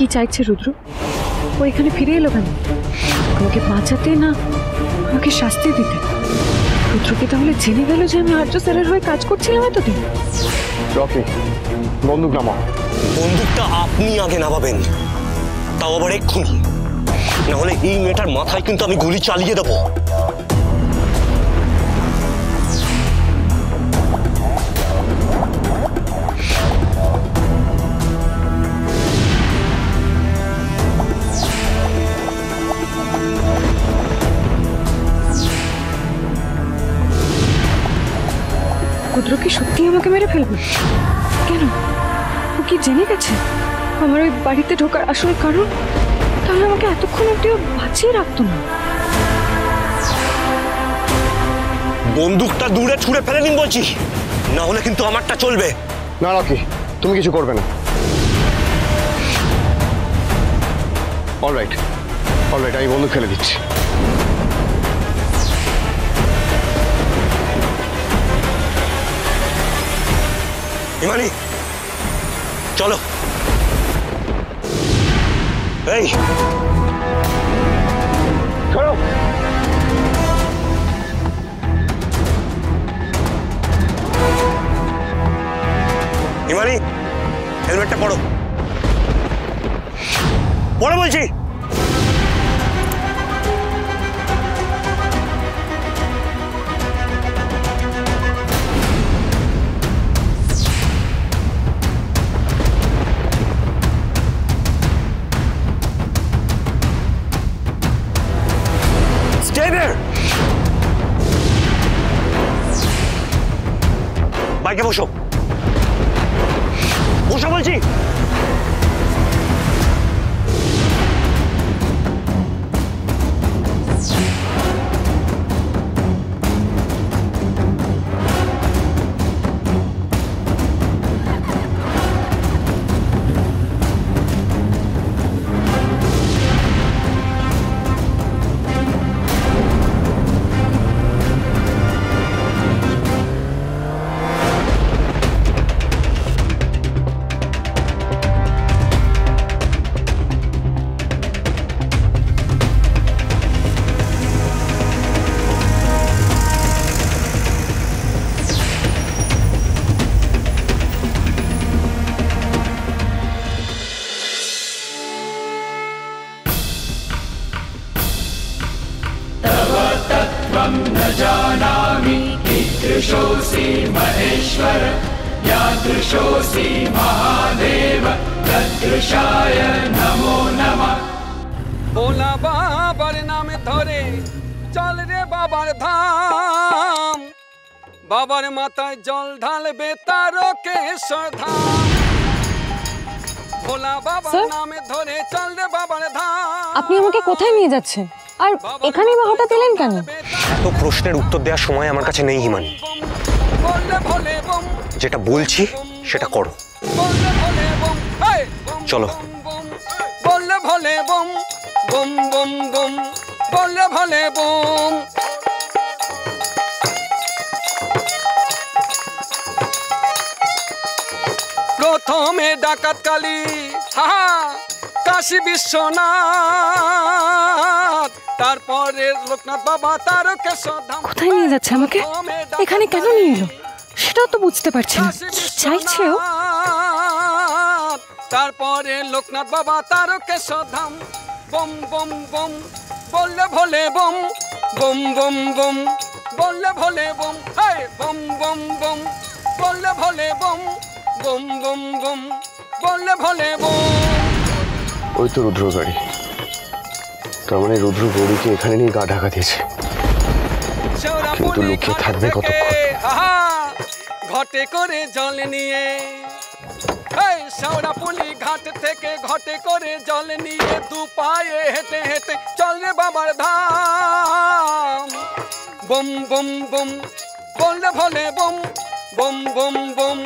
কি চাইছে রুদ্র? ও এখানে ফিরে এলো কেন? আমাকে বাঁচাতে না আমাকে শাস্তি দিতে? রুদ্র কি তাহলে জেনে গেল যে আমি আর্য স্যারের হয়ে কাজ করছিলাম এতদিন? রকি, বন্দুক নামাও। বন্দুকটা আপনি আগে নামাবেন, তাও আবার এক্ষুনি, না হলে এই মেয়েটার মাথায় কিন্তু আমি গুলি চালিয়ে দেবো। রুদ্র কি সত্যি আমাকে মেরে ফেলবে? কেন? ও কি জেনে গেছে আমার ওই বাড়িতে ঢোকার আসল কারণ? তাহলে আমাকে এতক্ষণ অব্দিও বাঁচিয়ে রাখতো না। বন্দুকটা দূরে ছুঁড়ে ফেলে দিন বলছি, না হলে কিন্তু আমারটা চলবে না। রকি, তুমি কিছু করবে না। অলরাইট, আমি বন্দুক ফেলে দিচ্ছি। হিমানি, চলো। এই চলো। হিমানি, হেলমেটটা পরো, পরো বলছি। বাইকে বসো, বসো বলছি। जानामि कीदृशोऽसि महेश्वर यादृशोऽसि महादेव तदृशाय नमो नमः। भोला बाबार नाम धरे चल रे बाबार धाम, बाबार माथाय जल ढालबे तारो केशर धाम। भोला बाबार नाम धरे चल रे बाबार धाम। আপনি আমাকে কোথায় নিয়ে যাচ্ছেন? আর এখানেই বা হঠাৎ এলেন কেন? এত প্রশ্নের উত্তর দেওয়ার সময় আমার কাছে নেই হিমানি। যেটা বলছি সেটা করো, চলো। বললে ভোলে বম বম বম বম, বললে ভোলে বম। প্রথমে ডাকাত কালী, হা কাশী বিশ্বনাথ, তারপরে লোকনাথ বাবা তারকেশ্বর ধাম। কোথায় নিয়ে যাচ্ছে আমাকে? এখানে কেন নিয়ে এলো সেটাও তো বুঝতে পারছি না। কি চাইছে ও? তারপরে লোকনাথ বাবা তারকেশ্বর ধাম। বম বম বম বললে ভোলে বম বম বম বম, বললে ভোলে বম। হে বম বম বম বললে ভোলে বম বম বম বম, বললে ভোলে বম। ওই তো রুদ্র গাড়ি। তার মানে রুদ্র গৌরীকে এখানে নিয়ে গা ঢাকা দিয়েছে, কিন্তু লুকিয়ে থাকবে কতক্ষণ? ঘটে করে জল নিয়ে, শেওড়াপুলি ঘাট থেকে ঘটে করে জল নিয়ে দু পায়ে হেঁটে হেঁটে চল রে বাবার ধাম। বম বম বম বললে ভোলে বম বম বম বম,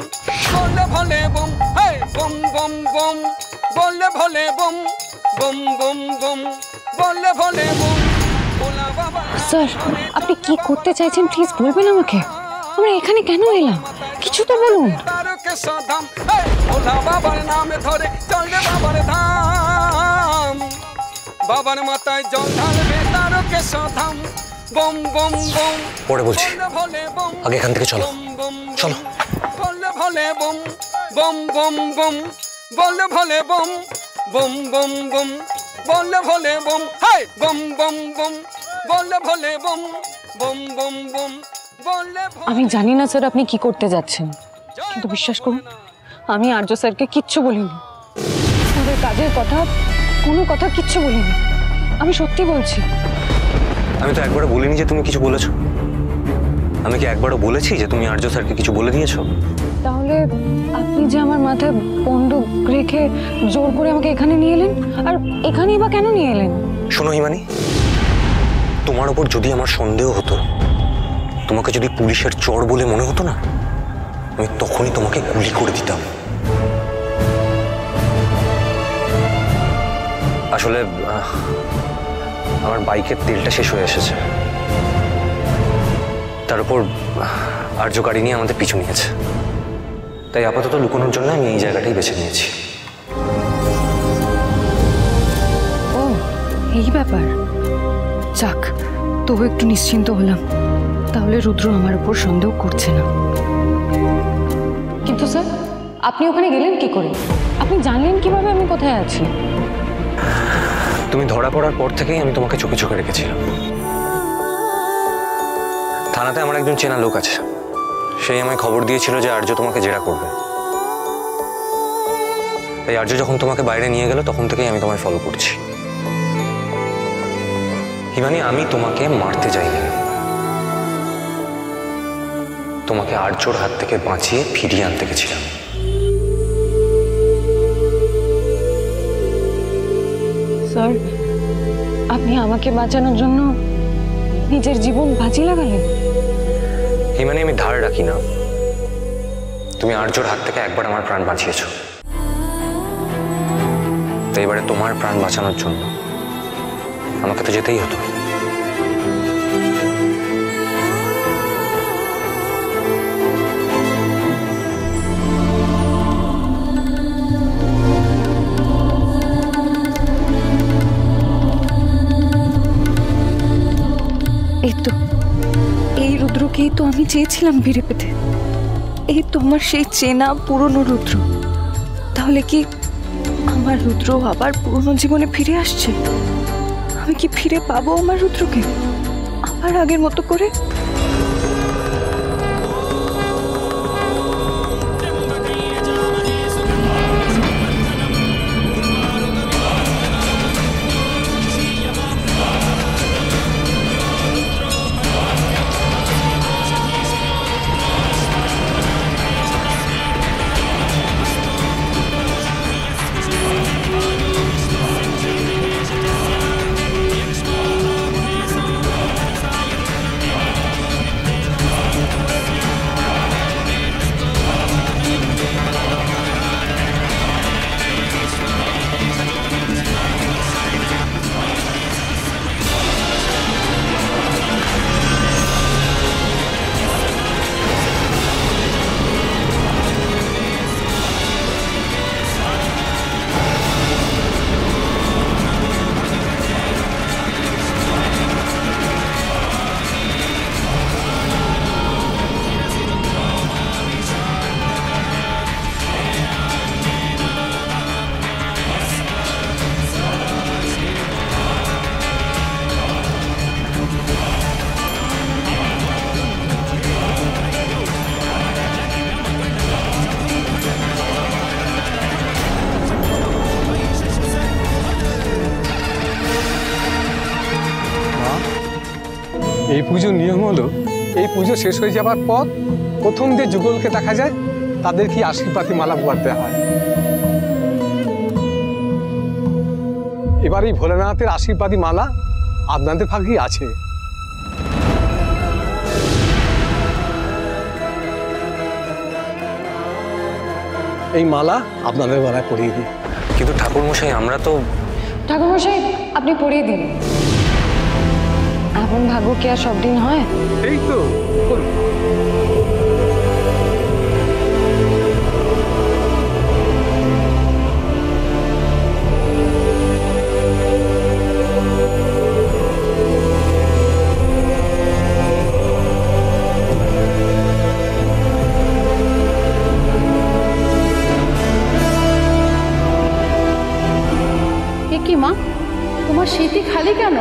বললে ভোলে বম। হে বম বম বম বললে ভোলে বম বম বম বম, বললে ভোলে বম। স্যার, আপনি কি করতে চাইছেন প্লিজ বলবেন আমাকে? আমরা এখানে কেন এলাম কিছু তো বলুন। তারকেশ্বর ধাম, ভোলা বাবার নামে ধরে চল রে বাবার ধাম। বাবার মাথায় জল ঢালবে তারকে সাধাম বম বম বম পরে বলছি, ভোলে বম আগে এখান থেকে চলো। বম চলো। ভোলে ভোলে বম বম বম বম বলে ভোলে বম বম বম বম বলে ভোলে বম হাই বম বম বম বলে ভোলে বম বম বম বম বলে। আমি জানি না স্যার আপনি কি করতে যাচ্ছেন, কিন্তু বিশ্বাস করুন আমি আর্য স্যারকে কিচ্ছু বলিনি। ওদের কাজের কথা, কোনো কথা কিচ্ছু বলিনি। আমি সত্যি বলছি। আমি তো একবারও বলিনি যে তুমি কিছু বলেছো। আমি কি একবারও বলেছি যে তুমি আর্য স্যারকে কিছু বলে দিয়েছো? তাহলে আপনি যে আমার মাথায় বন্দুক রেখে জোর করে আমাকে এখানে নিয়ে এলেন, আর এখানেই বা কেন নিয়ে এলেন? শোনো হিমানি, তোমার ওপর যদি আমার সন্দেহ হতো, তোমাকে যদি পুলিশের চোর বলে মনে হতো না, আমি তখনই তোমাকে গুলি করে দিতাম। আসলে আমার বাইকের তেলটা শেষ হয়ে এসেছে, তার উপর আর্য গাড়ি নিয়ে আমাদের পিছু নিয়েছে, তাই আপাতত লুকোনোর জন্য আমি এই জায়গাটাই বেছে নিয়েছি। ও এই ব্যাপার, যাক তবু একটু নিশ্চিন্ত হলাম। তাহলে রুদ্র আমার উপর সন্দেহ করছে না। কিন্তু স্যার আপনি ওখানে গেলেন কি করে? আপনি জানলেন কিভাবে আমি কোথায় আছি? তুমি ধরা পড়ার পর থেকেই আমি তোমাকে চোখে চোখে রেখেছিলাম। থানাতে আমার একজন চেনা লোক আছে, সেই আমায় খবর দিয়েছিল যে আর্য তোমাকে জেরা করবে। তাই আর্য যখন তোমাকে বাইরে নিয়ে গেল তখন থেকেই আমি তোমায় ফলো করছি। হিমানি, আমি তোমাকে মারতে চাইনি, তোমাকে আর্যর হাত থেকে বাঁচিয়ে ফিরিয়ে আনতে গেছিলাম। স্যার আপনি আমাকে বাঁচানোর জন্য নিজের জীবন বাজি লাগালেন? হিমানি, আমি ধার রাখি না। তুমি আর্যর হাত থেকে একবার আমার প্রাণ বাঁচিয়েছো, তাই এবারে তোমার প্রাণ বাঁচানোর জন্য আমাকে তো যেতেই হতো। এই তো, এই রুদ্রকেই তো আমি চেয়েছিলাম ফিরে পেতে। এই তো আমার সেই চেনা পুরনো রুদ্র। তাহলে কি আমার রুদ্র আবার পুরনো জীবনে ফিরে আসছে? আমি কি ফিরে পাবো আমার রুদ্রকে আবার আগের মতো করে? এই পুজোর নিয়ম হলো, এই পুজো শেষ হয়ে যাবার পর প্রথম যে যুগলকে দেখা যায় তাদের কি আশীর্বাদী মালা উপহার দেওয়া হয়। এবার এই ভোলেনাথের আশীর্বাদী মালা আপনাদের ভাগ্যেই আছে। এই মালা আপনাদের গলায় পরিয়ে দিই। কিন্তু ঠাকুরমশাই, আমরা তো... ঠাকুরমশাই আপনি পরিয়ে দিন। এমন ভাগ্য কি আর সব দিন হয়? এই তো করুন। মা? তোমার স্মৃতি খালি কেন?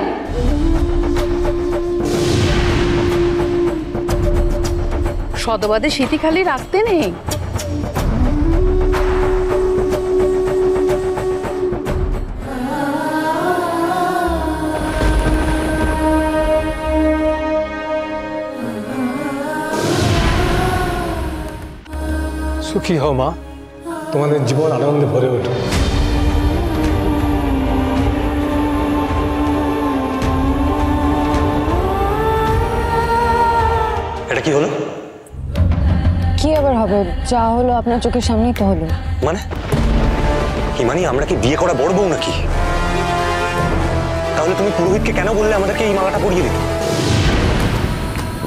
সদবাদে স্মৃতি খালি রাখতে নেই। সুখী হও মা, তোমাদের জীবন আনন্দে ভরে ওঠো। এটা কি হলো? কি আবার হবে? যা হলো আপনার চোখের সামনেই তো হলো। মানে হিমানি, আমরা কি বিয়ে করা বড় বউ নাকি? তাহলে তুমি পুরোহিতকে কেন বললে আমাদেরকে এই মালাটা পরিয়ে দিতে?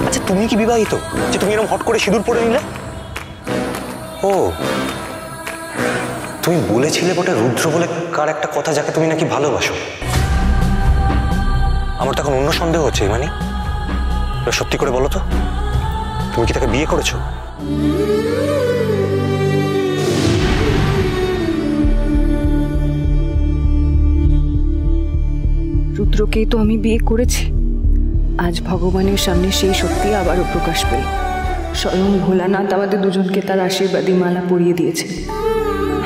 আচ্ছা, তুমি কি বিবাহিত যে তুমি এরকম হট করে সিঁদুর পরে নিলে? ও, তুমি বলেছিলে বটে রুদ্র বলে কার একটা কথা, যাকে তুমি নাকি ভালোবাসো। আমার তো এখন অন্য সন্দেহ হচ্ছে হিমানি। সত্যি করে বলো তো, তুমি কি তাকে বিয়ে করেছো? রুদ্রকেই তো আমি বিয়ে করেছি। আজ ভগবানের সামনে সেই সত্যি আবারও প্রকাশ পেল। স্বয়ং ভোলানাথ আমাদের দুজনকে তার আশীর্বাদী মালা পরিয়ে দিয়েছে।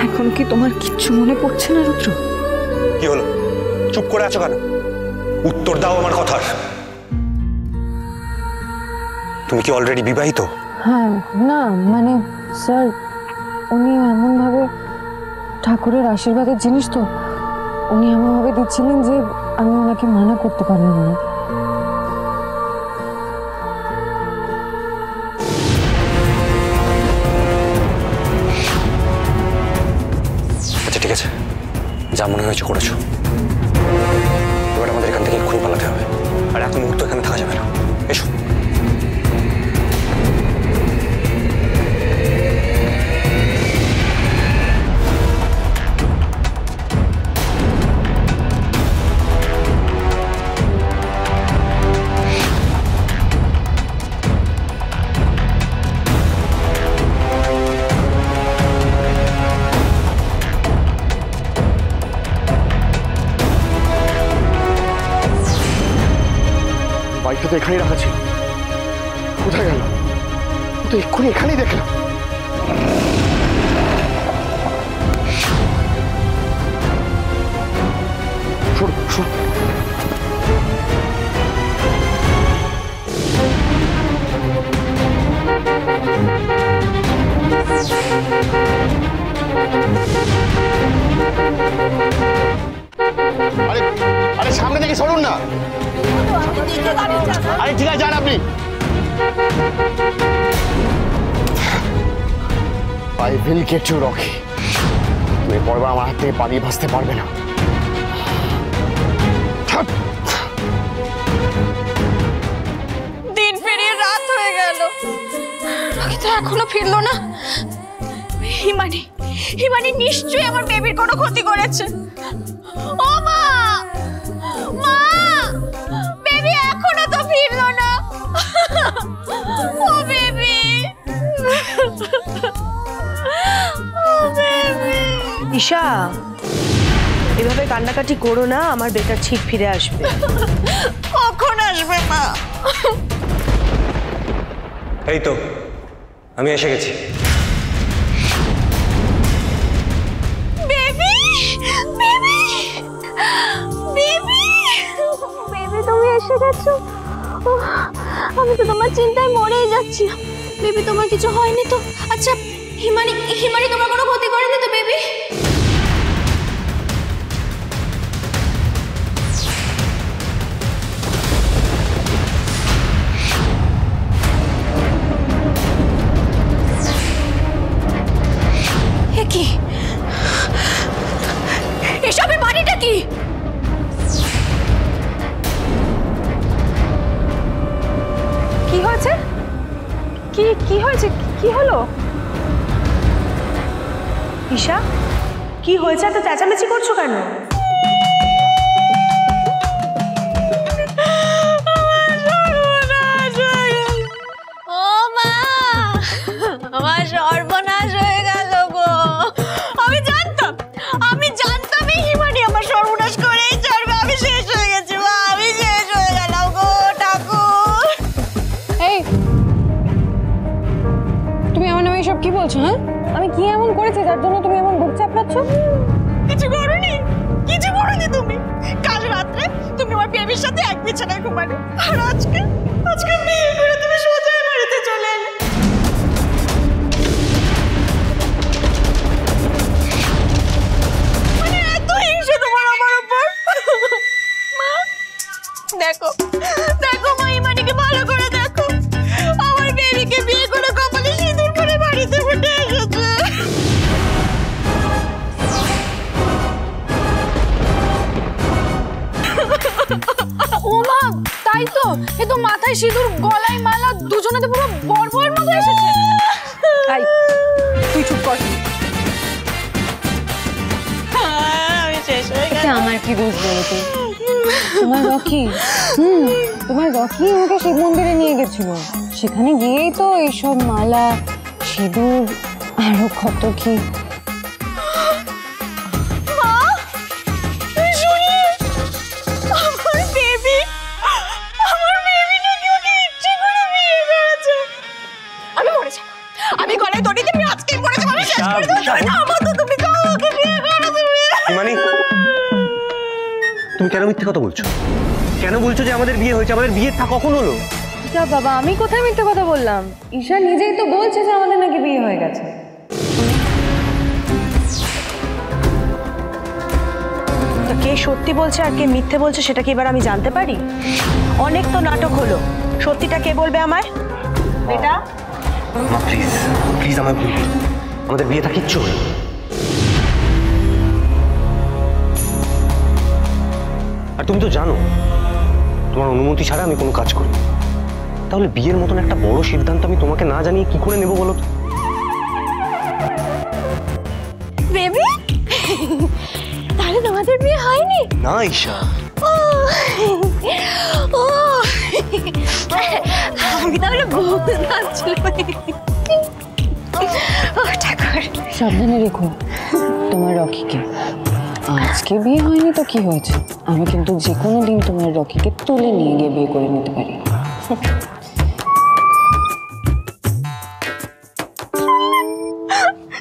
এখন কি তোমার কিচ্ছু মনে পড়ছে না রুদ্র? কি হলো, চুপ করে আছো কেন? উত্তর দাও আমার কথার। তুমি কি অলরেডি বিবাহিত? হ্যাঁ, না মানে স্যার, উনি এমনভাবে ঠাকুরের আশীর্বাদের জিনিস তো উনি এমনভাবে দিচ্ছিলেন যে আমি ওনাকে মানা করতে পারলাম না। আচ্ছা ঠিক আছে, যা মনে হয়েছে করেছো। এবার আমাদের এখান থেকে এক্ষুনি পালাতে হবে, আর এত মুহূর্ত এখানে থাকা যাবে না। এসো। বাইকটা তো এখানেই রাখা ছিল, কোথায় গেল? তো এক্ষুনি এখানেই দেখলাম। আরে সামনে থেকে সরুন না। আরে ঠিক আছে, যান আপনি। I will get you, Rocky. তুমি পরবার আমার হাত থেকে পালিয়ে বাঁচতে পারবে না। দিন পেরিয়ে রাত হয়ে গেল, রকি তো এখনো ফিরলো না। হিমানি, হিমানি নিশ্চয়ই আমার বেবির কোনো ক্ষতি করেছে। ও মা, মা, বেবি এখনো তো ফিরলো না। ও বেবি, ও বেবি। ঈশা, এভাবে কান্নাকাটি করো না, আমার বেটার ঠিক ফিরে আসবে। কখন আসবে মা? এই তো আমি এসে গেছি। বেবি, বেবি, বেবি, বেবি, তুমি এসে গেছো। আমি তো তোমার চিন্তায় মরেই যাচ্ছি। বেবি, তোমার কিছু হয়নি তো? আচ্ছা হিমানি, হিমানি তোমার কোনো ক্ষতি করেনি তো বেবি? কি এসবের বাড়িটা কি? কি হয়েছে? কি হয়েছে? কি হলো? ঈশা, কি হয়েছে? এত চেঁচামেচি করছো কেন? ও মা, আমার সর্বনাশ হয়ে গেল গো। আমি জানতাম এই হিমানি আমার সর্বনাশ করে বিছানায় ঘুমানো, আর আজকে বিয়ে করে তুমি সোজা বাড়িতে চলে এলে। মানে এত হিংসে তোমার আমার উপর। মা দেখো মা, ইমানিকে ভালো করে দেখো, আমার বেবিকে বিয়ে করে কপালে সিঁদুর পরে বাড়িতে ফুটে এসেছে। ও মা, তাই তো, এ তো মাথায় সিঁদুর, গলায় মালা, দুজনে তো পুরো বর্বরের মতো এসেছে। তাই তুই চুপ কর। আমি শেষ হয়ে গেল। আমার কি দোষ বলো তো? তোমার রকি, তোমার রকি আমাকে শিব মন্দিরে নিয়ে গেছিল। সেখানে গিয়েই তো এইসব মালা, সিঁদুর, আরো কত কি। তুমি কেন মিথ্যে কথা বলছো? কেন বলছো যে আমাদের বিয়ে হয়েছে? আমাদের বিয়েটা কখন হলো? যা বাবা, আমি কোথায় মিথ্যে কথা বললাম? ঈশা নিজেই তো বলছে যে আমাদের নাকি বিয়ে হয়ে গেছে। তো কে সত্যি বলছে আর কে মিথ্যে বলছে সেটা কি এবার আমি জানতে পারি? অনেক তো নাটক হলো, সত্যিটা কে বলবে আমায়? বেটা মা প্লিজ প্লিজ আমায় ভুল করো, আমাদের বিয়েটা কিচ্ছু হয়নি। আর তুমি তো জানো তোমার অনুমতি ছাড়া আমি কোনো কাজ করি না। তাহলে বিয়ের মতন একটা বড় সিদ্ধান্ত আমি তোমাকে না জানিয়ে কি করে নেব বলো তো? বেবি, তাহলে তোমাদের বিয়ে হয়নি? না ঈশা, ও আমি তাহলে বহুত নাচছিলাম। ও ঠাকুর, সাবধানে রেখো তোমার রকিকে। আজকে বিয়ে হয়নি তো কি হয়েছে, আমি কিন্তু যে কোনো দিন তোমার রকিকে তুলে নিয়ে গিয়ে বিয়ে করে নিতে পারি।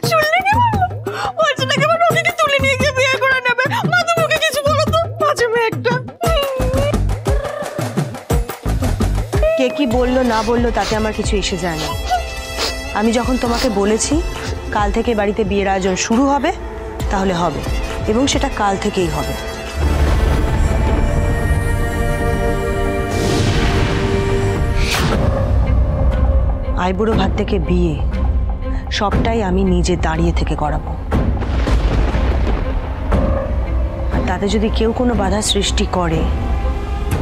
শুনলে কি বললো? বলছে নাকি আমার রকিকে তুলে নিয়ে গিয়ে বিয়ে করে নেবে। মা তুমি ওকে কিছু বলো তো, মাঝে মেয়েটা। কে কি বললো না বললো তাতে আমার কিছু এসে যায় না। আমি যখন তোমাকে বলেছি কাল থেকে বাড়িতে বিয়ের আয়োজন শুরু হবে, তাহলে হবে, এবং সেটা কাল থেকেই হবে। আইবুড়ো ভাত থেকে বিয়ে সবটাই আমি নিজে দাঁড়িয়ে থেকে করাবো। আর তাতে যদি কেউ কোনো বাধা সৃষ্টি করে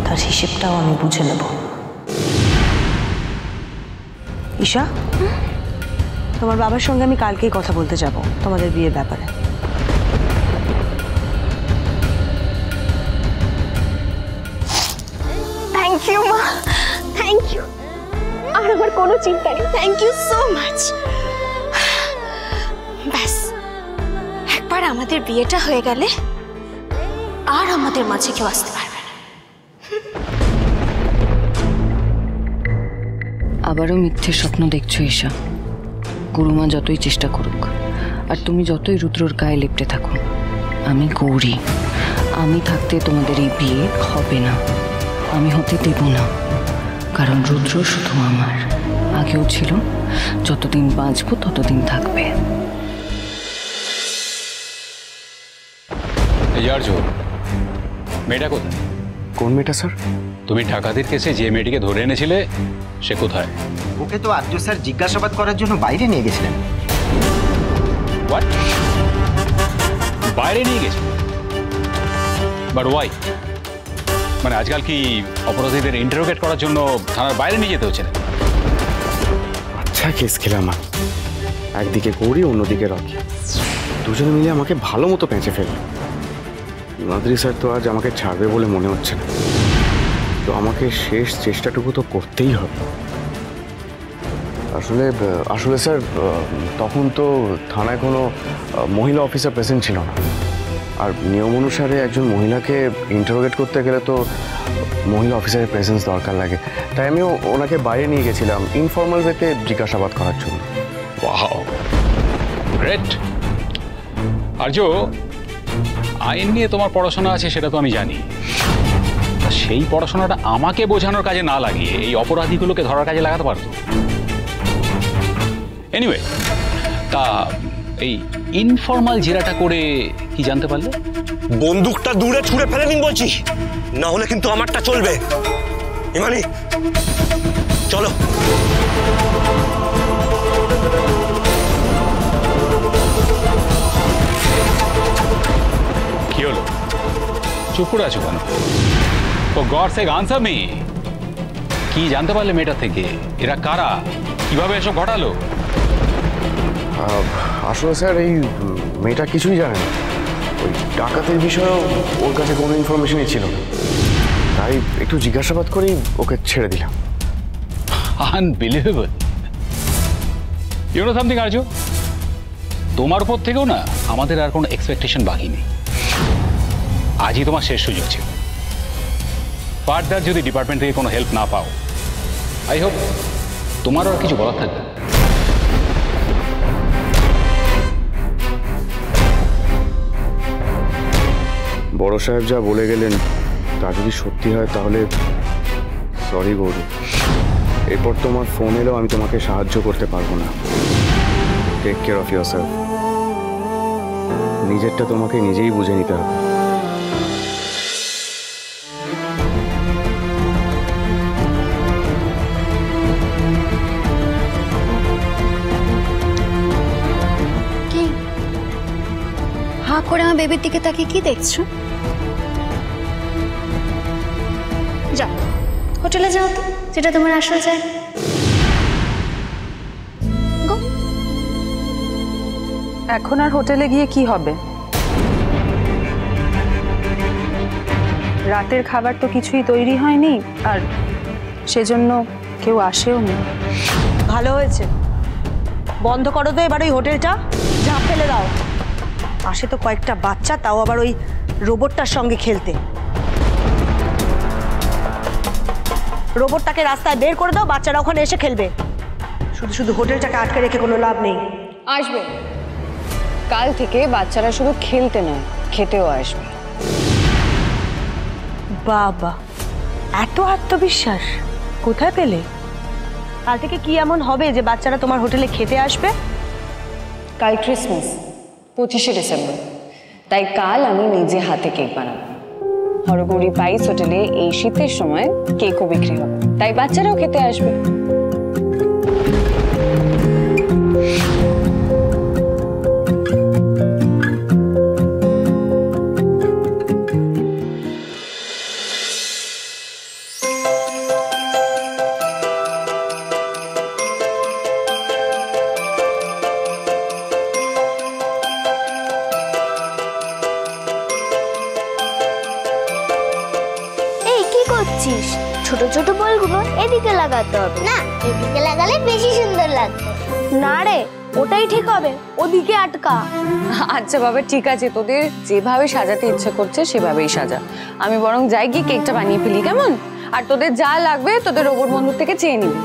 তার হিসেবটাও আমি বুঝে নেব। ঈশা, তোমার বাবার সঙ্গে আমি কালকেই কথা বলতে যাব তোমাদের বিয়ের ব্যাপারে। থ্যাংক ইউ মা, থ্যাংক ইউ। আর আমার কোনো চিন্তা নেই, থ্যাংক ইউ সো মাচ। ব্যাস একবার আমাদের বিয়েটা হয়ে গেলে আর আমাদের মাঝে কেউ আসতে পারবে না। আবারও মিথ্যে স্বপ্ন দেখছো ঈশা। গুরুমা যতই চেষ্টা করুক আর তুমি যতই রুদ্রর গায়ে লেপটে থাকো, আমি গৌরী, আমি থাকতে তোমাদের এই বিয়ে হবে না, আমি হতে দেব না। কারণ রুদ্র শুধু আমার, আগেও ছিল, যতদিন বাঁচবো ততদিন থাকবে। মেয়েটা কোথায়? কোন মেয়েটা স্যার? তুমি ডাকাতির কেসে যে মেয়েটিকে ধরে এনেছিলে সে কোথায়? ওকে তো আর্য স্যার জিজ্ঞাসাবাদ করার জন্য বাইরে নিয়ে গেছিলেন। হোয়াট? বাইরে নিয়ে গেছে? But why? মানে আজকাল কি অপরাধীদের ইন্টারোগেট করার জন্য থানার বাইরে নিয়ে যেতে হচ্ছে না? আচ্ছা কেস খেলাম, একদিকে গৌরী অন্যদিকে রকি, দুজনে মিলে আমাকে ভালো মতো পেঁচে ফেলল। মাদ্রি স্যার তো আজ আমাকে ছাড়বে বলে মনে হচ্ছে না, তো আমাকে শেষ চেষ্টাটুকু তো করতেই হবে। আসলে স্যার তখন তো থানায় কোনো মহিলা অফিসার প্রেজেন্ট ছিল না, আর নিয়ম অনুসারে একজন মহিলাকে ইন্টারোগেট করতে গেলে তো মহিলা অফিসারের প্রেজেন্স দরকার লাগে। তাই আমি ওনাকে বাইরে নিয়ে গেছিলাম ইনফর্মাল ওয়েতে জিজ্ঞাসাবাদ করার জন্য। Wow, great. আর্য, আইন নিয়ে তোমার পড়াশোনা আছে সেটা তো আমি জানি, সেই পড়াশোনাটা আমাকে বোঝানোর কাজে না লাগিয়ে এই অপরাধীগুলোকে ধরার কাজে লাগাতে পারতো। এনিওয়ে, তা এই ইনফর্মাল জেরাটা করে কি জানতে পারলে? বন্দুকটা দূরে ছুঁড়ে ফেলে দিন বলছি, না হলে কিন্তু আমারটা চলবে। ইমানি চলো। কি হলো, চুপ করে আছো কেন? তো গড সেক আনসার মি। কি জানতে পারলে মেয়েটা থেকে? এরা কারা, কিভাবে এসব ঘটালো? আসলে স্যার এই মেয়েটা কিছুই জানে না। ওই ডাকাতের বিষয়েও ওর কাছে কোনো ইনফরমেশনই ছিল না, তাই একটু জিজ্ঞাসাবাদ করেই ওকে ছেড়ে দিলাম। আনবিলিভেবল। ইউ নো সামথিং আর্য, তোমার উপর থেকেও না আমাদের আর কোনো এক্সপেকটেশন বাকি নেই। আজই তোমার শেষ সুযোগ ছিল। ফার্দার যদি ডিপার্টমেন্ট থেকে কোনো হেল্প না পাও, আই হোপ তোমারও আর কিছু বলার থাকবে। বড় সাহেব যা বলে গেলেন তা যদি সত্যি হয় তাহলে সরি গৌরী, এরপর তোমার ফোন এলেও আমি তোমাকে সাহায্য করতে পারবো না। Take care of yourself. নিজেরটা তোমাকে নিজেই বুঝে নিতে হবে। কি হা করে আমার বেবির দিকে তাকিয়ে কি দেখছো? যাও হোটেলে যাও তো, যেটা তোমার আসল চাই। এখন আর হোটেলে গিয়ে কি হবে? রাতের খাবার তো কিছুই তৈরি হয়নি, আর সেজন্য কেউ আসেও না। ভালো হয়েছে, বন্ধ করো তো এবার ওই হোটেলটা, ঝাঁপ ফেলে দাও। আসে তো কয়েকটা বাচ্চা, তাও আবার ওই রোবটটার সঙ্গে খেলতে। রোবটটাকে রাস্তায় বের করে দাও, বাচ্চারা ওখানে এসে খেলবে। শুধু শুধু হোটেলটাকে আটকে রেখে কোনো লাভ নেই। আসবে, কাল থেকে বাচ্চারা শুধু খেলতে নয় খেতেও আসবে। বাবা, এত আত্মবিশ্বাস কোথায় পেলে? কাল থেকে কি এমন হবে যে বাচ্চারা তোমার হোটেলে খেতে আসবে? কাল ক্রিসমাস, 25শে ডিসেম্বর, তাই কাল আমি নিজে হাতে কেক বানাবো। হরগৌরী পাইস হোটেলে এই শীতের সময় কেকও বিক্রি হবে, তাই বাচ্চারাও খেতে আসবে। ছোট ছোট বলগুলো এদিকে লাগাতে হবে না, এদিকে লাগালে বেশি সুন্দর লাগবে। না রে, ওটাই ঠিক হবে, ওদিকে আটকা। আচ্ছা বাবা ঠিক আছে, তোদের যেভাবে সাজাতে ইচ্ছে করছে সেভাবেই সাজা। আমি বরং যাই গিয়ে কেকটা বানিয়ে ফেলি, কেমন? আর তোদের যা লাগবে তোদের রোবট বন্ধুর থেকে চেয়ে নিবি।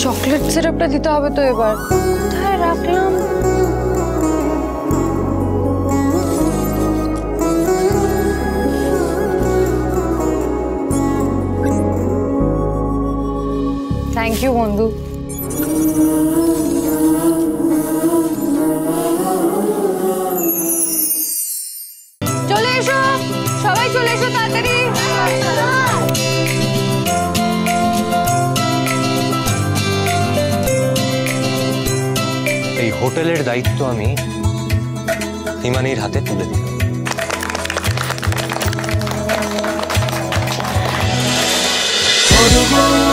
চকলেট সিরাপটা দিতে হবে তো এবার। কোথায় রাখলাম? থ্যাংক ইউ বন্ধু। চলে এসো, সবাই চলে এসো তাড়াতাড়ি। এই হোটেলের দায়িত্ব আমি হিমানির হাতে তুলে দিই। Thank you.